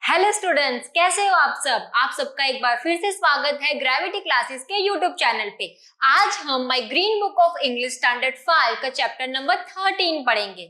Hello students, कैसे हो आप सब। आप सबका एक बार फिर से स्वागत है ग्रेविटी क्लासेस के यूट्यूब चैनल पे। आज हम my green book of English standard 5 का चैप्टर नंबर 13 पढ़ेंगे।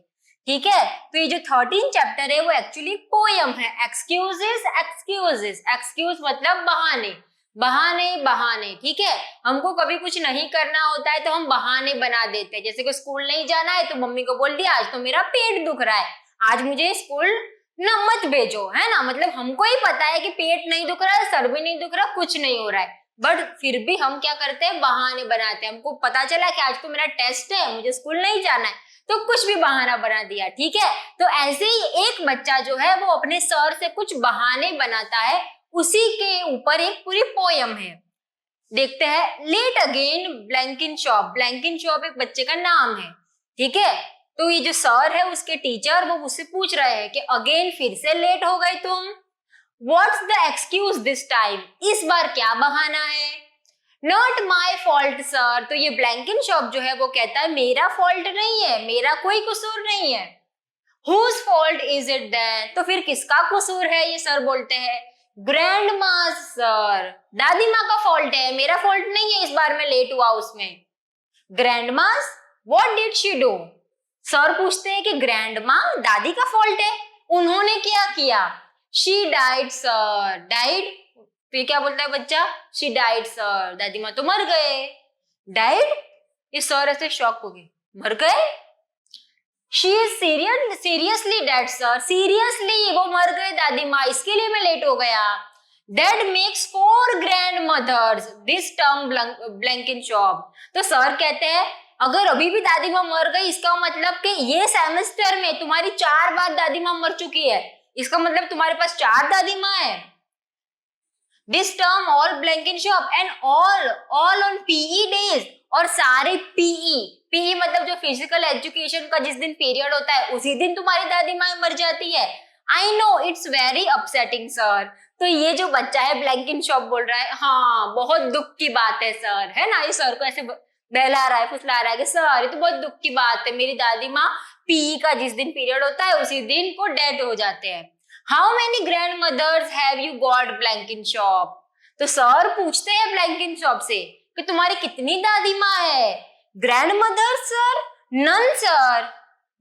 ठीक है, तो ये जो 13 चैप्टर है वो एक्चुअली पोयम है। एक्सक्यूजेस एक्सक्यूजेस, एक्सक्यूज मतलब बहाने, बहाने बहाने। ठीक है, हमको कभी कुछ नहीं करना होता है तो हम बहाने बना देते हैं। जैसे कि स्कूल नहीं जाना है तो मम्मी को बोल दिया आज तो मेरा पेट दुख रहा है, आज मुझे स्कूल ना मत भेजो, है ना। मतलब हमको ही पता है कि पेट नहीं दुख रहा है, सर भी नहीं दुख रहा, कुछ नहीं हो रहा है, बट फिर भी हम क्या करते हैं, बहाने बनाते हैं। हमको पता चला कि आज तो मेरा टेस्ट है, मुझे स्कूल नहीं जाना है, तो कुछ भी बहाना बना दिया। ठीक है, तो ऐसे ही एक बच्चा जो है वो अपने सर से कुछ बहाने बनाता है, उसी के ऊपर एक पूरी पोयम है। देखते हैं। लेट अगेन ब्लैंकिन शॉप, ब्लैंकिन शॉप एक बच्चे का नाम है। ठीक है, तो ये जो सर है उसके टीचर वो उससे पूछ रहे हैं कि अगेन फिर से लेट हो गई तुम, what's the excuse this time, इस बार क्या बहाना है। नॉट माई फॉल्ट सर, तो ये ब्लैंकिन शॉप जो है वो कहता है मेरा फॉल्ट नहीं है, मेरा कोई कसूर नहीं है। Whose fault is it then, तो फिर किसका कसूर है, ये सर बोलते हैं। ग्रैंड मास सर, दादी माँ का फॉल्ट है, मेरा फॉल्ट नहीं है इस बार मैं लेट हुआ उसमें। Grand mass what did she do, sir पूछते हैं कि ग्रैंड माँ दादी का फॉल्ट है, उन्होंने क्या किया। शी डाइड सर, डाइड, तो ये क्या बोलता है बच्चा, शी डाइड सर, दादी माँ तो मर गए। डाइड, ये सर ऐसे शॉक हो गए, मर गए। She is seriously dead sir, seriously वो मर गए दादी माँ, इसके लिए मैं लेट हो गया। That makes 4 grandmothers this term blank in shop, तो सर कहते हैं अगर अभी भी दादी माँ मर गई इसका मतलब कि ये सेमेस्टर में तुम्हारी 4 बार दादी माँ मर चुकी है, इसका मतलब तुम्हारे पास 4 दादी माँ है। This term all blank in shop and all on PE days, और सारे PE मतलब जो फिजिकल एजुकेशन का जिस दिन पीरियड होता है उसी दिन तुम्हारी दादी माँ मर जाती है। I know it's very upsetting sir, तो ये जो बच्चा है ब्लैंक इन शॉप बोल रहा है हाँ बहुत दुख की बात है सर, है ना। ये सर को ऐसे बहला रहा है, फुसला रहा है कि सर ये तो बहुत दुख की बात है, मेरी दादी माँ PE का जिस दिन पीरियड होता है उसी दिन को डेथ हो जाते हैं। How many grandmothers have you got blank in shop, तो सर पूछते हैं ब्लैंक इन शॉप से कि तुम्हारी कितनी दादी माँ है। Grandmother sir, none sir,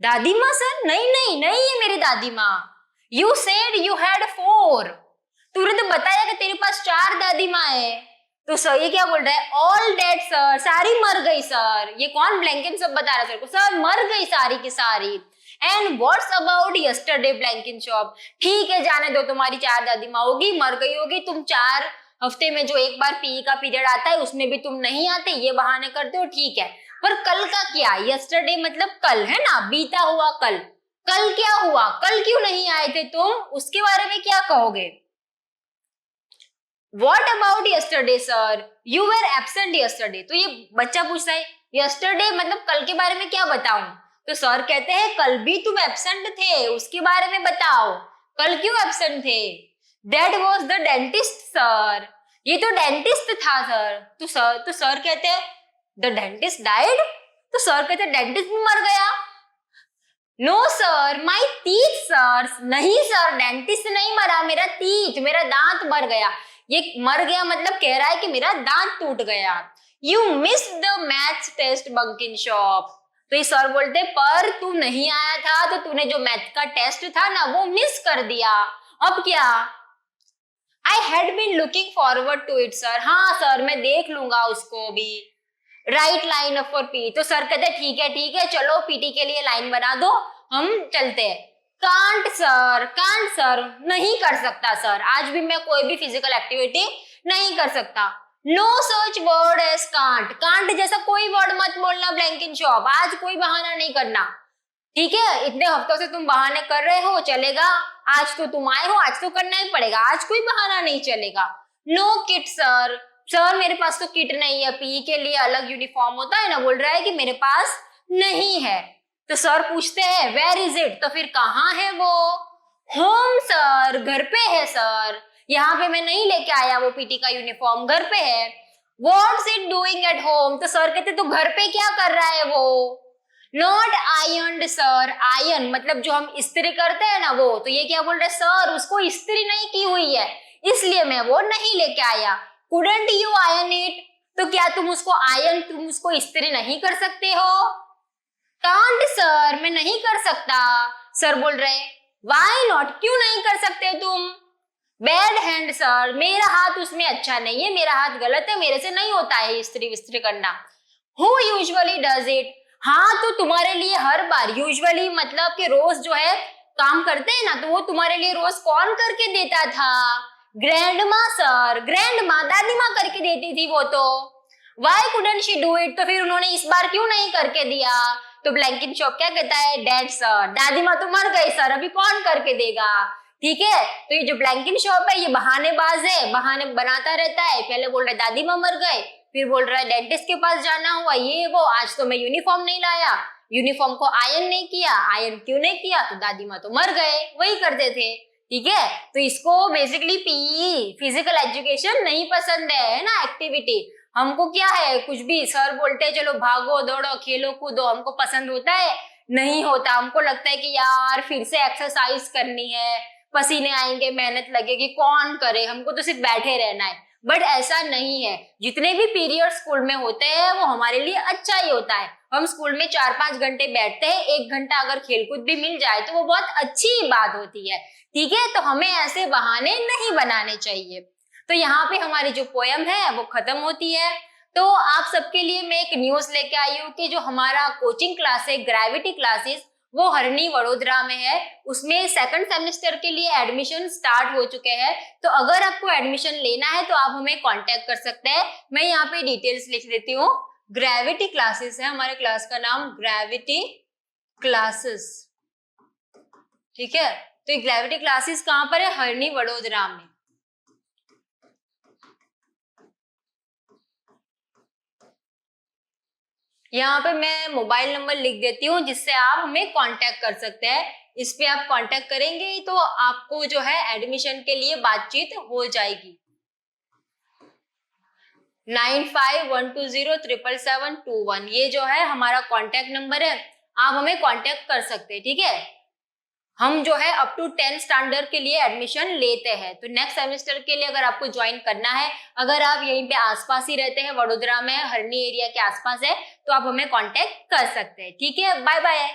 दादी माँ सर, नहीं नहीं नहीं है मेरी दादी माँ। यू सेड यू हैड 4, तूने तो बताया कि तेरे पास 4 दादी माँ है। तो सर ये क्या बोल रहा है, ऑल डेड सर, सारी मर गई सर। ये कौन, ब्लैंक इन शॉप बता रहा है सर को, सर मर गई सारी की सारी। And what's about yesterday blank in shop, ठीक है जाने दो, तुम्हारी 4 दादी माँ होगी, मर गई होगी, तुम 4 हफ्ते में जो एक बार PE का पीरियड आता है उसमें भी तुम नहीं आते, ये बहाने करते हो, ठीक है। पर कल का क्या, यस्टरडे मतलब कल, है ना, बीता हुआ कल, कल क्या हुआ, कल क्यों नहीं आए थे तुम, उसके बारे में क्या कहोगे। What about yesterday sir, you were absent yesterday, तो ये बच्चा पूछता है yesterday मतलब कल के बारे में क्या बताऊं, तो सर कहते हैं कल भी तुम एब्सेंट थे, उसके बारे में बताओ, कल क्यों एब्सेंट थे। That was the dentist sir, ये तो डेंटिस्ट था सर। तो सर कहते हैं the dentist died, तो सर कहते हैं डेंटिस्ट भी मर गया। No sir my teeth sir, नहीं सर डेंटिस्ट नहीं मरा, मेरा टीथ, मेरा दांत मर गया। ये मर गया मतलब कह रहा है कि मेरा दांत टूट गया। You miss the maths test bunk in shop, तो ये सर बोलते पर तू नहीं आया था तो तूने जो मैथ का टेस्ट था ना वो मिस कर दिया, अब क्या। I had been looking forward to it sir, हाँ सर मैं देख लूंगा उसको भी। Right line up for P, तो सर कहते ठीक है चलो PT के लिए लाइन बना दो, हम चलते हैं। कांट सर, नहीं कर सकता सर, आज भी मैं कोई भी फिजिकल एक्टिविटी नहीं कर सकता। No such word as can't, can't जैसा कोई वर्ड मत बोलना ब्लैंक इन शॉप, आज कोई बहाना नहीं करना। ठीक है, इतने हफ्तों से तुम बहाने कर रहे हो, चलेगा, आज तो तुम आए हो, आज तो करना ही पड़ेगा, आज कोई बहाना नहीं चलेगा। नो किट सर, सर मेरे पास तो किट नहीं है, PE के लिए अलग यूनिफॉर्म होता है ना, बोल रहा है कि मेरे पास नहीं है। तो सर पूछते हैं वेयर इज इट, तो फिर कहाँ है वो। होम सर, घर पे है सर, यहाँ पे मैं नहीं लेके आया वो PT का यूनिफॉर्म, घर पे है। What's it doing at home, तो सर कहते तो घर पे क्या कर रहा है वो। नॉट आयर्नड सर, आयन मतलब जो हम इस्त्री करते हैं ना वो, तो ये क्या बोल रहे सर उसको इस्त्री नहीं की हुई है इसलिए मैं वो नहीं लेके आया। कुडंट यू आयन इट, तो क्या तुम उसको इस्त्री नहीं कर सकते हो? कांट सर, मैं नहीं कर सकता। सर बोल रहे वाई नॉट, क्यों नहीं कर सकते तुम? बैड हैंड सर, मेरा हाथ उसमें अच्छा नहीं है, मेरा हाथ गलत है, मेरे से नहीं होता है इस्त्री विस्त्री करना। हु यूजुअली डज इट, हाँ तो तुम्हारे लिए हर बार, यूजुअली मतलब कि रोज जो है काम करते हैं ना, तो वो तुम्हारे लिए रोज कौन करके देता था? ग्रैंडमा सर, ग्रैंडमा दादी माँ करके देती थी वो तो। Why couldn't she do it, तो फिर उन्होंने इस बार क्यों नहीं करके दिया? तो ब्लैंकेट शॉप क्या कहता है? डैड सर, दादी माँ तो मर गई सर, अभी कौन करके देगा? ठीक है, तो ये जो ब्लैंकेट शॉप है ये बहानेबाज है, बहाने बनाता रहता है। पहले बोल रहा है दादी माँ मर गए, फिर बोल रहा है डेंटिस्ट के पास जाना हुआ, ये वो, आज तो मैं यूनिफॉर्म नहीं लाया, यूनिफॉर्म को आयरन नहीं किया, आयरन क्यों नहीं किया? तो दादी माँ तो मर गए, वही करते थे। ठीक है, तो इसको बेसिकली पीई फिजिकल एजुकेशन नहीं पसंद है ना, एक्टिविटी। हमको क्या है, कुछ भी सर बोलते हैं चलो भागो दौड़ो खेलो कूदो, हमको पसंद होता है? नहीं होता। हमको लगता है कि यार फिर से एक्सरसाइज करनी है, पसीने आएंगे, मेहनत लगेगी, कौन करे, हमको तो सिर्फ बैठे रहना है। बट ऐसा नहीं है, जितने भी पीरियड स्कूल में होते हैं वो हमारे लिए अच्छा ही होता है। हम स्कूल में 4-5 घंटे बैठते हैं, 1 घंटा अगर खेलकूद भी मिल जाए तो वो बहुत अच्छी बात होती है। ठीक है, तो हमें ऐसे बहाने नहीं बनाने चाहिए। तो यहाँ पे हमारी जो पोयम है वो खत्म होती है। तो आप सबके लिए मैं एक न्यूज लेके आई हूँ कि जो हमारा कोचिंग क्लास है ग्रेविटी क्लासेस, वो हरणी वडोदरा में है, उसमें सेकंड सेमेस्टर के लिए एडमिशन स्टार्ट हो चुके हैं। तो अगर आपको एडमिशन लेना है तो आप हमें कांटेक्ट कर सकते हैं। मैं यहाँ पे डिटेल्स लिख देती हूँ। ग्रेविटी क्लासेस है हमारे क्लास का नाम, ग्रेविटी क्लासेस। ठीक है, तो ये ग्रेविटी क्लासेस कहाँ पर है? हरणी वडोदरा में। यहाँ पे मैं मोबाइल नंबर लिख देती हूँ जिससे आप हमें कांटेक्ट कर सकते हैं। इस पे आप कांटेक्ट करेंगे तो आपको जो है एडमिशन के लिए बातचीत हो जाएगी। 9512077721 ये जो है हमारा कांटेक्ट नंबर है, आप हमें कांटेक्ट कर सकते हैं। ठीक है, हम जो है अप टू 10 स्टैंडर्ड के लिए एडमिशन लेते हैं। तो नेक्स्ट सेमेस्टर के लिए अगर आपको ज्वाइन करना है, अगर आप यहीं पे आसपास ही रहते हैं, वडोदरा में हरणी एरिया के आसपास है, तो आप हमें कांटेक्ट कर सकते हैं। ठीक है, बाय बाय।